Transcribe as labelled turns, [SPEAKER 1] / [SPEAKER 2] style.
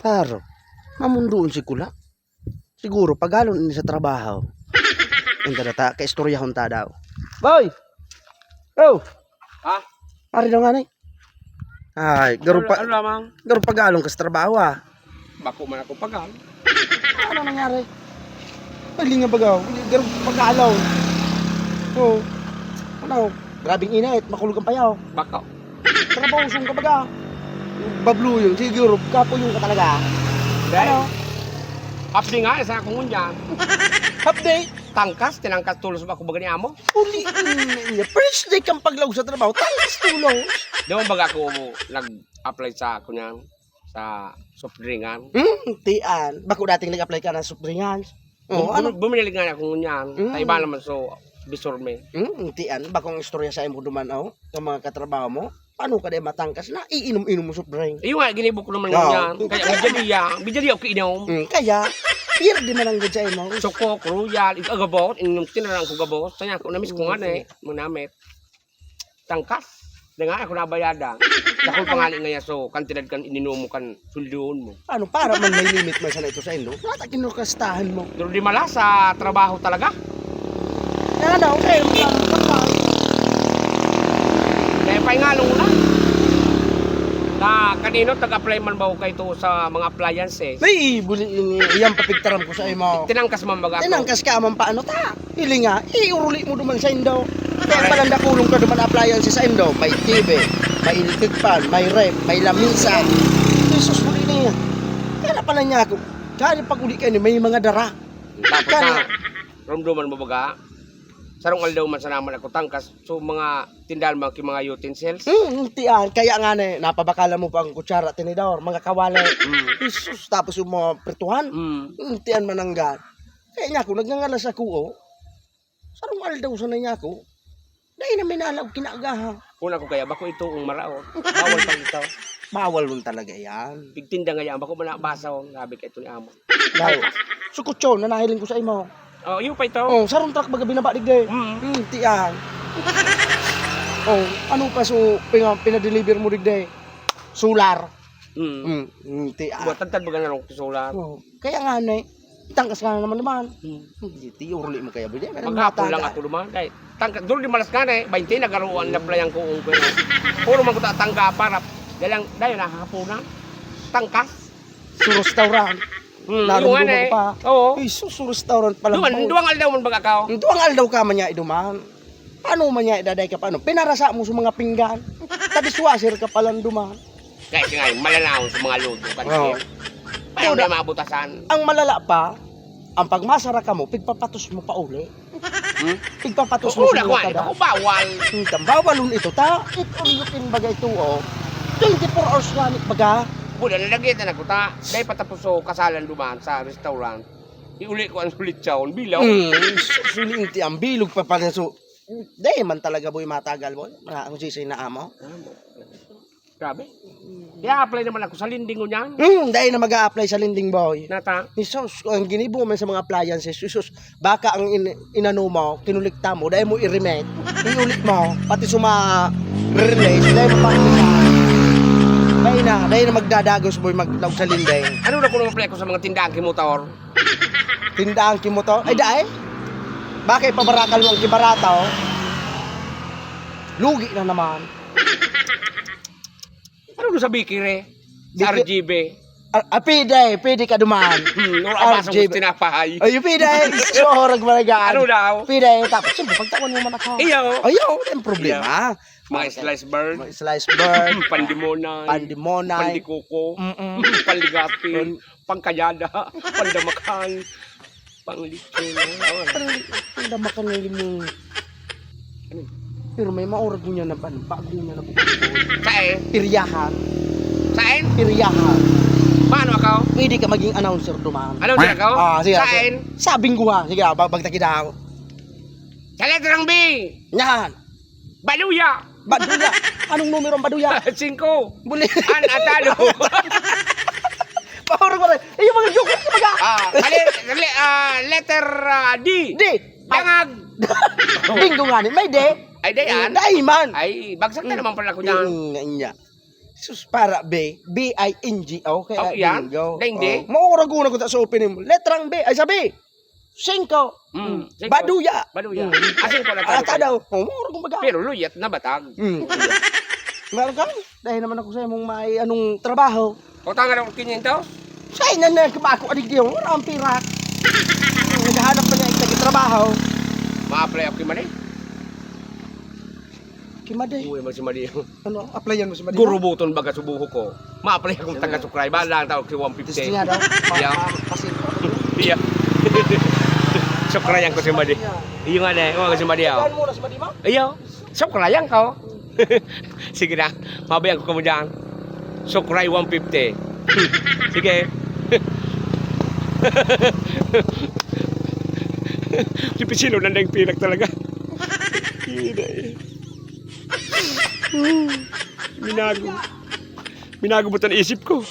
[SPEAKER 1] Paro, mamundoon si Kula. Siguro pagalon ini sa trabaho. Enta data ka istorya honta daw. Boy. Oh.
[SPEAKER 2] Ha?
[SPEAKER 1] Ari daw nga ni. Ay, garo pa
[SPEAKER 2] Ano lamang?
[SPEAKER 1] garo pagalon ka sa trabaho ah.
[SPEAKER 2] Bako man ako pagal.
[SPEAKER 1] Ano nangyari? Pali nga bagaw, garo pagalon. Oh. Ano? Grabing init, makulog ang payaw.
[SPEAKER 2] Bako.
[SPEAKER 1] Trabaho sung ka baga. Bablu yun, siguro kapo yung ka talaga. Ano?
[SPEAKER 2] Hapdi nga, isa akong ngunyan.
[SPEAKER 1] Update.
[SPEAKER 2] Tangkas, tinangkas tulos ba ako baga ni amo?
[SPEAKER 1] Uli niya. First day kang paglawag sa trabaho, talas tulos.
[SPEAKER 2] Di mo baga ako nag-apply sa kunyan, sa soft drinkan.
[SPEAKER 1] Tian. Bako dating nag-apply ka ng soft drinks. Oh, ano?
[SPEAKER 2] Bumili nga ako ngunyan. Taiba naman so, bisorme.
[SPEAKER 1] Tian. Bakong istorya sa imo duman, oh. Ng mga katrabaho mo. Paano ka din matangkas na iinom-inom mo soft drink?
[SPEAKER 2] Iyo nga, ginibok ko naman
[SPEAKER 1] No.
[SPEAKER 2] ngunyan. Kaya bijadiya ako inom.
[SPEAKER 1] Kaya, di man ang gadya mo.
[SPEAKER 2] Soko, royal, agabot, inom tinarang ko gabot. Sanya ko, namis ko nga na eh, manamit. Tangkas. Na nga ako nabayada. Dakol pangalan nga yan, so kantidad kan ininom mo kan suldoon mo.
[SPEAKER 1] Paano? Para man may limit man sana ito sa ino. Nata kinukastahan mo.
[SPEAKER 2] Pero di mala sa trabaho talaga.
[SPEAKER 1] Kaya daw, okay.
[SPEAKER 2] Kaya paingalong na. Na kanino tag-apply man ba ko ito sa mga appliances?
[SPEAKER 1] May buli iyang papigtaram ko sa imo.
[SPEAKER 2] Tinangkas man baga ako.
[SPEAKER 1] Tinangkas ka man paano ta? Hili nga, iuruli mo duman sa indo. Kaya palanda kulong ka duman appliances sa indo. May TV, may electric fan, may ref, may lamisa. Jesus mo niya. Kaya na pala niya ako. Kaya pag uli ka ni may mga dara.
[SPEAKER 2] Tapos
[SPEAKER 1] Kaya-
[SPEAKER 2] na, romduman mo baga, sarong aldaw man sa naman ako tangkas. So mga tindahan mga utensils.
[SPEAKER 1] Tiyan. Kaya nga na, napabakala mo pa ang kutsara, tinidor, mga kawali. Jesus, tapos yung mga prituhan. Tiyan mananggan. Kaya niya ako, nagngangalas ako, oh. Sarong aldaw sa na niya ako. Dahil na minalaw, kinagaha.
[SPEAKER 2] Una ko kaya, bako ito ang marao. Bawal pang ito.
[SPEAKER 1] Bawal mo talaga yan.
[SPEAKER 2] Bigtinda nga yan, bako man basa ko. Sabi ka ito ni amo.
[SPEAKER 1] Dahil, sukutso, nanahiling ko sa imo.
[SPEAKER 2] Oh, iyo pa ito.
[SPEAKER 1] Oh, sarong truck baga binaba digday. Tiyan. Oh, ano pa so pinadeliver mo digday? Solar. Tiyan.
[SPEAKER 2] Buat tantad baga na rin kusulat.
[SPEAKER 1] Oh, kaya nga na, tangkas ka na naman. Hindi, uruli mo kaya budi.
[SPEAKER 2] Maghapon lang ako duman. Dahil, tangkas, doon di malas ka na eh. 20 nagaruan na pala yung kuong ko. Puro man ko tatangga para. Dahil nakahapon na. Tangkas.
[SPEAKER 1] Sa restaurant.
[SPEAKER 2] Yung
[SPEAKER 1] Narumduman
[SPEAKER 2] ano eh.
[SPEAKER 1] pa.
[SPEAKER 2] Oo.
[SPEAKER 1] Jesus, sa restaurant pala.
[SPEAKER 2] Duwang aldaw man baga ka.
[SPEAKER 1] Duwang aldaw ka man niya iduman. Paano man niya idaday ka paano? Pinarasa mo sa mga pinggan. Kadiswasir ka palang duman.
[SPEAKER 2] Kasi nga, malanahon sa mga lodo.
[SPEAKER 1] Oo.
[SPEAKER 2] Paano na mabutasan?
[SPEAKER 1] Ang malala pa, ang pagmasara ka mo, pigpapatos mo pa uli. Pigpapatos mo
[SPEAKER 2] Una
[SPEAKER 1] sa
[SPEAKER 2] ko
[SPEAKER 1] mga
[SPEAKER 2] ito
[SPEAKER 1] kada.
[SPEAKER 2] ko bawal.
[SPEAKER 1] Bawalun ito ta. Itulutin baga ito oh. 24 hours lamit baga.
[SPEAKER 2] Buda nalagyan na ko ta. Dahil patapos so kasalan duman sa restaurant. Iuli ko ang sulit siya. Bilaw.
[SPEAKER 1] Sulinti ang bilog pa pala so. Dahil man talaga boy matagal boy. Ang sisay na amo.
[SPEAKER 2] Grabe. I-apply naman ako sa linding ko niyan.
[SPEAKER 1] Dahil na mag-a-apply sa lending boy.
[SPEAKER 2] Nata.
[SPEAKER 1] Jesus, ang ginibo man sa mga appliances, Jesus, baka ang inano mo, kinulikta mo, dahil mo i-remit, iulit mo, pati sa mga release, dahil mo dahil na magdadagos boy maglaog sa linding.
[SPEAKER 2] Ano na ko naman apply ko sa mga tindahan kimotor?
[SPEAKER 1] Tindahan kimo to, ay dahil, baka ipabarakal mo ang kibarata, oh. Lugi na naman.
[SPEAKER 2] Ano doon sa Bikire? Sa RGB?
[SPEAKER 1] Pwede ka duman.
[SPEAKER 2] Nung abasang
[SPEAKER 1] RGB.
[SPEAKER 2] gusto tinapahay.
[SPEAKER 1] Ay, pwede, so horag malagaan.
[SPEAKER 2] Ano daw?
[SPEAKER 1] Pwede, tapos siyempre, pagtawan mo man ako.
[SPEAKER 2] Iyo.
[SPEAKER 1] Ayaw, yung problema.
[SPEAKER 2] Mga slice bird.
[SPEAKER 1] Mga slice bird,
[SPEAKER 2] Pandimonay.
[SPEAKER 1] pandimonay,
[SPEAKER 2] Pandikuko. Panligapin. Pangkayada. Pandamakan. Panglitsin.
[SPEAKER 1] ang damakan ngayon mo. Pero may maurag niya na bago niya na bukod.
[SPEAKER 2] Saan?
[SPEAKER 1] Piryahan,
[SPEAKER 2] Saan?
[SPEAKER 1] piryahan.
[SPEAKER 2] Paano ako?
[SPEAKER 1] Pwede ka maging announcer duman.
[SPEAKER 2] Ano din ako?
[SPEAKER 1] Sige.
[SPEAKER 2] Saan?
[SPEAKER 1] Sabing guha. Sige, bagtaki daw.
[SPEAKER 2] Sa letrang B.
[SPEAKER 1] Yan.
[SPEAKER 2] Baluya.
[SPEAKER 1] Baduya. Anong numero ang baduya?
[SPEAKER 2] 5.
[SPEAKER 1] Buli.
[SPEAKER 2] An atalo.
[SPEAKER 1] Paurag mo rin. Eh, yung mga joke ka baga.
[SPEAKER 2] Letter D.
[SPEAKER 1] Di.
[SPEAKER 2] Bangag.
[SPEAKER 1] Bingo nga ni. May de.
[SPEAKER 2] Ay, dayan.
[SPEAKER 1] Dahil man.
[SPEAKER 2] Ay, bagsak na naman pala ko niyan.
[SPEAKER 1] Niya. Sus, para B. B-I-N-G-O. Kaya
[SPEAKER 2] Oh, yan.
[SPEAKER 1] bingo.
[SPEAKER 2] Hindi.
[SPEAKER 1] Maura ko na ko sa opening mo. Letrang B. Ay, sabi. 5.
[SPEAKER 2] Cinco.
[SPEAKER 1] Baduya.
[SPEAKER 2] Baduya. Asin ko na
[SPEAKER 1] Ata daw. Maura kong baga.
[SPEAKER 2] Pero luyat na batag.
[SPEAKER 1] Meron ka? Dahil naman ako sa mong may anong trabaho.
[SPEAKER 2] O tangan ako 500.
[SPEAKER 1] Say na na ako adig diyo. Wala ang pirat. Naghahanap pa niya yung trabaho.
[SPEAKER 2] Ma-apply ako kay Mali.
[SPEAKER 1] Kimaday.
[SPEAKER 2] Uy, man si Mali.
[SPEAKER 1] Ano? Applyan mo sa Madina?
[SPEAKER 2] Gurubuton baga subuho ko. Ma-apply akong taga-sukray. Balang tawag si 150.
[SPEAKER 1] Gusto niya daw.
[SPEAKER 2] Yeah.
[SPEAKER 1] Pasin.
[SPEAKER 2] Iya. Sukrayan ko si Mali. Iyo nga na, mga si Mali ako.
[SPEAKER 1] Saan mo na sa Madina?
[SPEAKER 2] Iyo. Sukrayan ko. Sige na, mabayang ko mo dyan. Sukray 150. Sige. Si Pisilo nandang pinak talaga. Minago. Minago ba ito isip ko?